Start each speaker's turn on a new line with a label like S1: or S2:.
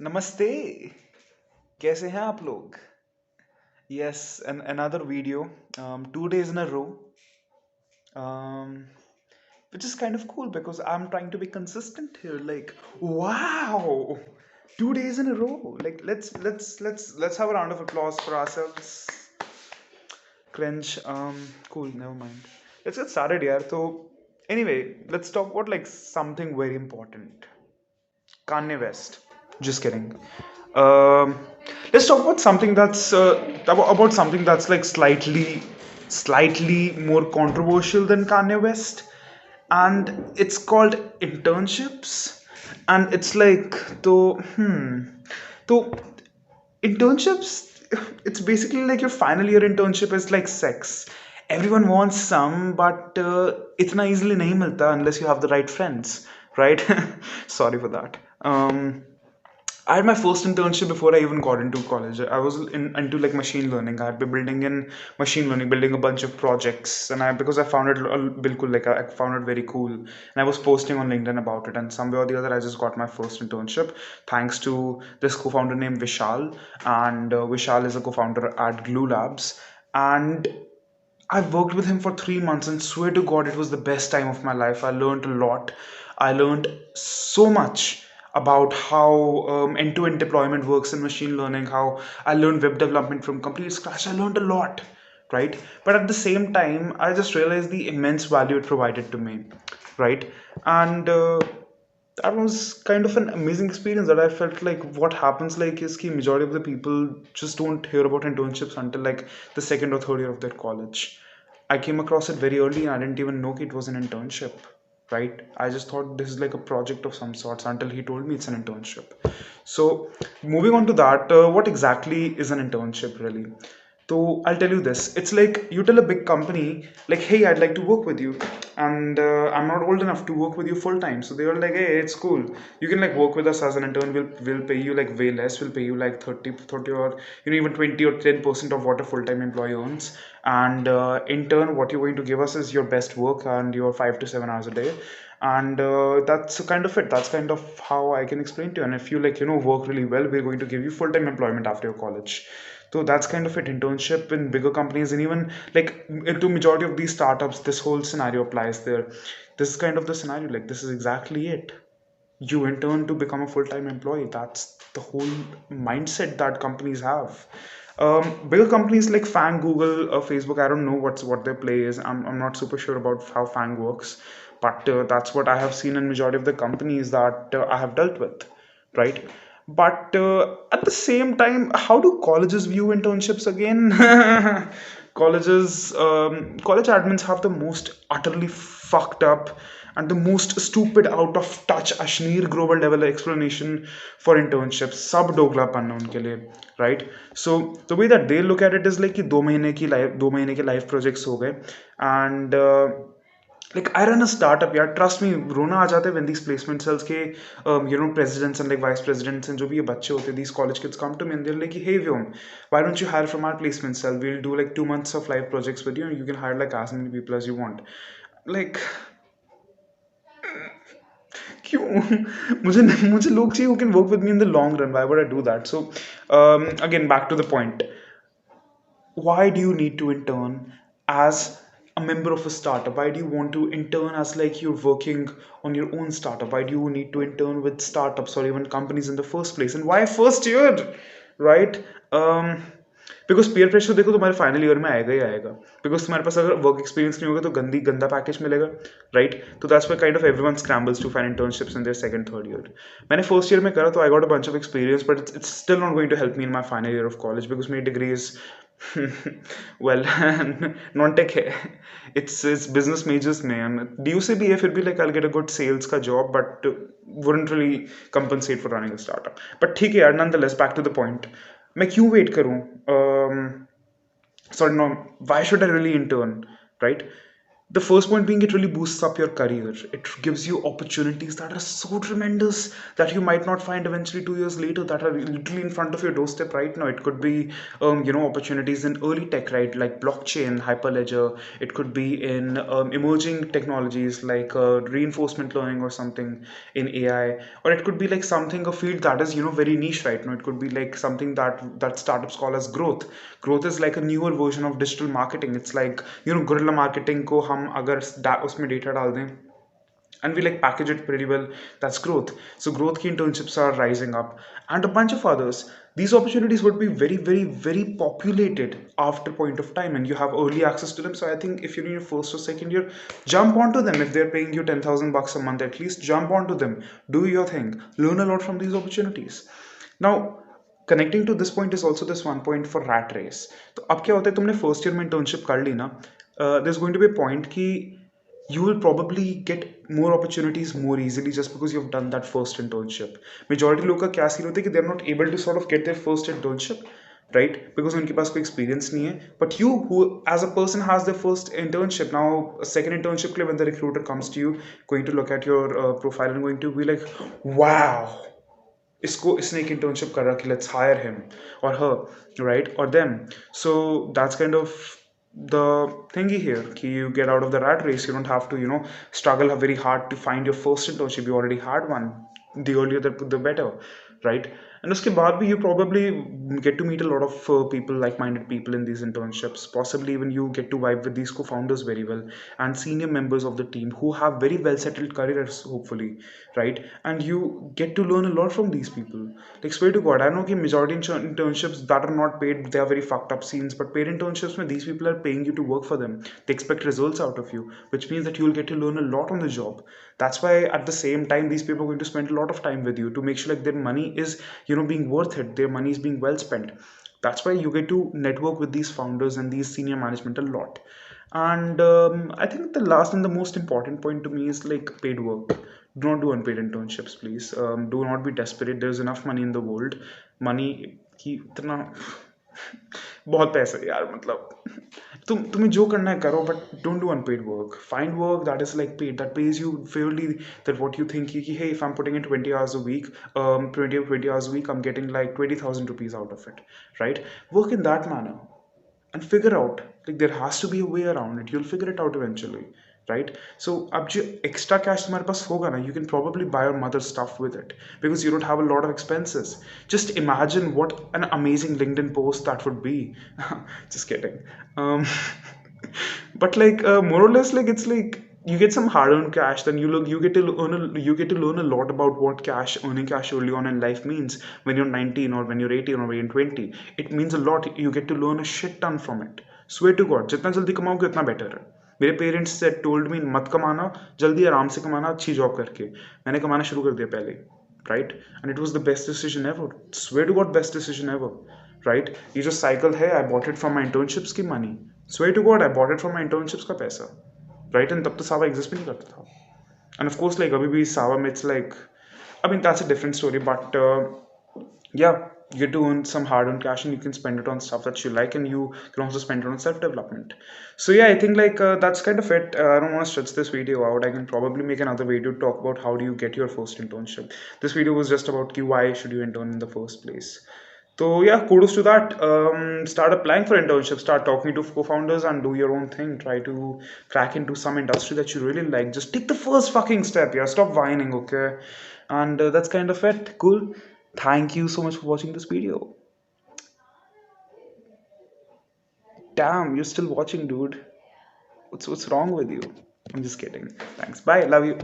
S1: नमस्ते. कैसे हैं आप लोग? Yes, another video, 2 days in a row, um, which is kind of cool because I'm trying to be consistent here. Like, wow, 2 days in a row. Like, let's have a round of applause for ourselves. Cringe. Cool. Never mind. Let's get started here. So, anyway, let's talk about like something very important. Kanye West. Just kidding. Um, let's talk about something that's about something that's like slightly more controversial than Kanye West, and it's called internships, and it's like so internships. It's basically like your final year internship is like sex. Everyone wants some, but itna easily nahi milta unless you have the right friends, right? Sorry for that. I had my first internship before I even got into college. I was into like machine learning. I had been building in machine learning, building a bunch of projects, and because I found it bilkul, like I found it very cool, and I was posting on LinkedIn about it. And some way or the other, I just got my first internship thanks to this co-founder named Vishal, and Vishal is a co-founder at Glue Labs, and I worked with him for 3 months and swear to God, it was the best time of my life. I learned a lot. I learned so much about how end-to-end deployment works in machine learning, how I learned web development from complete scratch. I learned a lot, right? But at the same time, I just realized the immense value it provided to me, right? And that was kind of an amazing experience that I felt like what happens like is the majority of the people just don't hear about internships until like the second or third year of their college. I came across it very early and I didn't even know it was an internship, right? I just thought this is like a project of some sorts until he told me it's an internship. So, moving on to that, what exactly is an internship really? So I'll tell you this. It's like you tell a big company, like, hey, I'd like to work with you. And I'm not old enough to work with you full time. So they were like, hey, it's cool. You can like work with us as an intern. We'll pay you like way less. We'll pay you like 30 or even 20 or 10% of what a full time employee earns. And in turn, what you're going to give us is your best work and your 5 to 7 hours a day. And that's kind of it. That's kind of how I can explain to you. And if you like, work really well, we're going to give you full time employment after your college. So that's kind of it. Internship in bigger companies, and even like into majority of these startups, this whole scenario applies there. This is kind of the scenario. Like this is exactly it. You intern to become a full-time employee. That's the whole mindset that companies have. Bigger companies like Fang, Google, Facebook. I don't know what their play is. I'm not super sure about how Fang works, but that's what I have seen in majority of the companies that I have dealt with, right? But at the same time, how do colleges view internships again? College admins have the most utterly fucked up and the most stupid out of touch Ashneer global level explanation for internships. सब डोगला पन्ना उनके लिए, right? So the way that they look at it is like कि 2 महीने के live projects हो गए, and like I run a startup, यार, trust me, रोना आ जाता है when these placement cells के presidents and like vice presidents and जो भी ये बच्चे होते हैं, these college kids come to me and they're like, hey Vyom, why don't you hire from our placement cell? We'll do like 2 months of live projects with you and you can hire like as many people as you want. Like क्यों? मुझे मुझे लोग चाहिए who can work with me in the long run. Why would I do that? So again, back to the point. Why do you need to intern as a member of a startup? Why do you want to intern as like you're working on your own startup? Why do you need to intern with startups or even companies in the first place? And why first year, right? Because peer pressure देखो तुम्हारे final year में आएगा ही आएगा, because तुम्हारे पास अगर work experience नहीं होगा तो गंदा पैकेज मिलेगा, राइट? तो that's why kind of everyone scrambles to find internships in their second third year. मैंने फर्स्ट ईयर में करा तो I got a bunch of experience, but it's still not going to help me in my final year of college because मेरी degree is well non-tech है. It's business majors में, and DU से भी है फिर भी like I'll get a good sales का job, but wouldn't really compensate for running a startup. But ठीक है यार, nonetheless back to the point. मैं क्यों वेट करूं? Sorry, no, why should I really intern, right? The first point being, it really boosts up your career. It gives you opportunities that are so tremendous that you might not find eventually 2 years later, that are literally in front of your doorstep right now. It could be opportunities in early tech, right, like blockchain, hyperledger. It could be in emerging technologies like reinforcement learning or something in AI. Or it could be like something, a field that is very niche right now. It could be like something that startups call as growth is like a newer version of digital marketing. It's like guerrilla marketing को हम अगर उसमें data डाल दें and we like package it pretty well, that's growth. So growth key internships are rising up, and a bunch of others. These opportunities would be very, very, very populated after point of time, and you have early access to them. So I think if you're in your first or second year, jump onto them. If they're paying you 10,000 bucks a month, at least jump onto them, do your thing, learn a lot from these opportunities. Now, connecting to this point is also this one point for rat race. तो अब क्या होता है, तुमने first year में internship कर ली ना, there is going to be a point कि you will probably get more opportunities more easily just because you've done that first internship. Majority लोग का क्या सीन होता है कि they're not able to sort of get their first internship, right? Because उनके पास कोई experience नहीं है. But you, who as a person has their first internship, now a second internship के लिए when the recruiter comes to you, going to look at your profile and going to be like, wow, इसको इसने एक internship कर रखी, let's hire him और हर, right, और them. So that's kind of the thingy here ki you get out of the rat race. You don't have to struggle very hard to find your first internship. You already had one. The earlier the better, right? And uske baad bhi you probably get to meet a lot of people, like-minded people in these internships. Possibly even you get to vibe with these co-founders very well, and senior members of the team who have very well settled careers, hopefully, right? And you get to learn a lot from these people. Like, swear to God, I know ki majority internships that are not paid, they are very fucked up scenes, but paid internships where these people are paying you to work for them, they expect results out of you, which means that you will get to learn a lot on the job. That's why at the same time these people are going to spend a lot of time with you to make sure like their money is being worth it, their money is being well spent. That's why you get to network with these founders and these senior management a lot. And I think the last and the most important point to me is like paid work. Do not do unpaid internships, please. Do not be desperate. There's enough money in the world. Money की इतना बहुत पैसा है यार, मतलब तुम्हें जो करना है करो, but don't do unpaid work. Find work that is like paid, that pays you fairly, that what you think कि hey, if I'm putting in 20 hours a week, 20 hours a week, I'm getting like 20,000 rupees out of it, right? Work in that manner and figure out, like, there has to be a way around it. You'll figure it out eventually, right? So अब जो extra cash तुम्हारे पास होगा ना, you can probably buy your mother's stuff with it because you don't have a lot of expenses. Just imagine what an amazing LinkedIn post that would be. Just kidding. um, but like more or less, like, it's like you get some hard-earned cash, then you get to learn a lot about what earning cash early on in life means. When you're 19 or when you're 18 or when you're 20, it means a lot. You get to learn a shit ton from it. Swear to God, जितना जल्दी कमाओगे उतना better है. मेरे parents से told me मत कमाना जल्दी, आराम से कमाना अच्छी जॉब करके. मैंने कमाना शुरू कर दिया पहले, right? And it was the best decision ever. Swear to God, best decision ever, right? ये जो साइकिल है, I bought it from my internships की money. Swear to God, I bought it from my internships का पैसा, right? And तब तो सावा exist भी नहीं करता था. एंड ऑफ कोर्स, लाइक, अभी भी सावा में it's like, I mean that's a different story, but yeah, you get to earn some hard-earned cash and you can spend it on stuff that you like, and you can also spend it on self-development. So yeah, I think like that's kind of it. I don't want to stretch this video out. I can probably make another video to talk about how do you get your first internship. This video was just about why should you intern in the first place. So yeah, kudos to that. Start applying for internships, start talking to co-founders, and do your own thing. Try to crack into some industry that you really like. Just take the first fucking step. Yeah, stop whining, okay? And that's kind of it. Cool. Thank you so much for watching this video. Damn, you're still watching, dude. What's wrong with you? I'm just kidding. Thanks. Bye. Love you.